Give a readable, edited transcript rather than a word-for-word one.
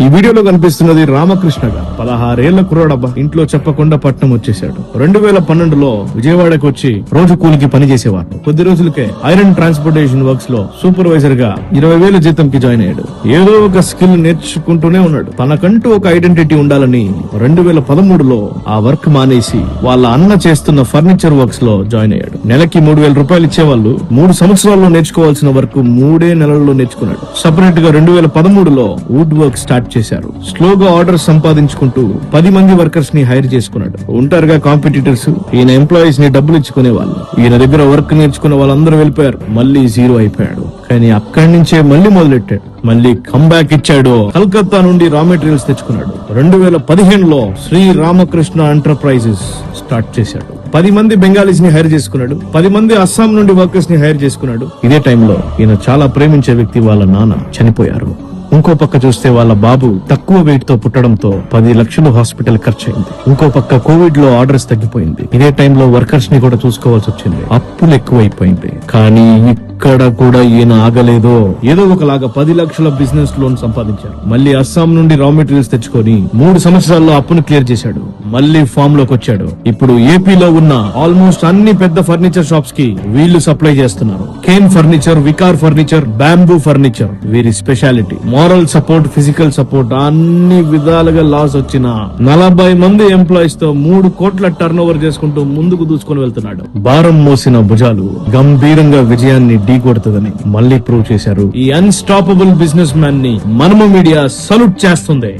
ఈ వీడియోలో కనిపిస్తున్నది రామకృష్ణ గారు. 16 ఏళ్ల కుర్రాడబ్బా, ఇంట్లో చెప్పకుండా పట్నం వచ్చేశాడు. 2012లో విజయవాడకు వచ్చి రోజు కూలికి పని చేసేవాడు. కొద్ది రోజులకే ఐరన్ ట్రాన్స్పోర్టేషన్ వర్క్స్ లో సూపర్వైజర్ గా 20,000 జీతంకి జాయిన్ అయ్యాడు. ఏదో ఒక స్కిల్ నేర్చుకుంటూనే ఉన్నాడు. తనకంటూ ఒక ఐడెంటిటీ ఉండాలని 2013లో ఆ వర్క్ మానేసి వాళ్ళ అన్న చేస్తున్న ఫర్నిచర్ వర్క్స్ లో జాయిన్ అయ్యాడు. నెలకి 3,000 రూపాయలు ఇచ్చేవాళ్ళు. 3 సంవత్సరాల్లో నేర్చుకోవాల్సిన వర్క్ 3 నెలల్లో నేర్చుకున్నాడు. సపరేట్ గా 2013లో వుడ్ వర్క్ స్టార్ట్ చేశారు. స్లోగా ఆర్డర్ సంపాదించుకుంటూ 10 మంది వర్కర్స్ ని హైర్ చేసుకున్నాడు. ఉంటారుగా కాంపిటీటర్స్, ఈయన ఎంప్లాయీస్ ని డబ్బులు ఇచ్చుకునే వాళ్ళు. ఈయన దగ్గర వర్క్ నేర్చుకున్న వాళ్ళందరూ వెళ్ళిపోయారు. మళ్ళీ జీరో అయిపోయాడు. కానీ అక్కడి నుంచే మళ్ళీ మొదలెట్టాడు. మళ్ళీ కంబ్యాక్ ఇచ్చాడు. కలకత్తా నుండి రా మెటీరియల్స్ తెచ్చుకున్నాడు. 2015లో శ్రీ రామకృష్ణ ఎంటర్ప్రైజెస్ స్టార్ట్ చేశాడు. 10 మంది బెంగాలీస్ ని హైర్ చేసుకున్నాడు. 10 మంది అస్సాం నుండి వర్కర్స్ ని హైర్ చేసుకున్నాడు. ఇదే టైంలో ఈయన చాలా ప్రేమించే వ్యక్తి వాళ్ళ నాన్న చనిపోయారు. ఇంకో పక్క చూస్తే వాళ్ళ బాబు తక్కువ వెయిట్ తో పుట్టడంతో 10 లక్షలు హాస్పిటల్ ఖర్చు అయింది. ఇంకో పక్క కోవిడ్ లో ఆర్డర్స్ తగ్గిపోయింది. ఇదే టైంలో వర్కర్స్ ని కూడా చూసుకోవాల్సి వచ్చింది. అప్పులు ఎక్కువైపోయింది. కానీ ఇక్కడ కూడా ఈయన ఆగలేదు. ఏదో ఒకలాగా 10 లక్షల బిజినెస్ లోన్ సంపాదించారు. మళ్ళీ అస్సాం నుండి రా మెటీరియల్స్ తెచ్చుకొని 3 సంవత్సరాల్లో అప్పును క్లియర్ చేశాడు. మళ్ళీ ఫామ్ లోకి వచ్చాడు. ఇప్పుడు ఏపీలో ఉన్న ఆల్మోస్ట్ అన్ని పెద్ద ఫర్నిచర్ షాప్స్ కి వీళ్ళు సప్లై చేస్తున్నారు. Cane furniture, wicker furniture, bamboo furniture వీరి speciality. Moral support, physical support, అన్ని విధాలుగా లాస్ వచ్చిన 40 మంది ఎంప్లాయీస్ తో 3 కోట్ల టర్న్ ఓవర్ చేసుకుంటూ ముందుకు దూసుకొని వెళ్తున్నాడు. భారం మోసిన భుజాలు గంభీరంగా విజయాన్ని ఢీకొడుతుందని మళ్ళీ ప్రూవ్ చేశారు. ఈ అన్స్టాపబుల్ బిజినెస్ మ్యాన్ ని మనము మీడియా సల్యూట్ చేస్తుంది.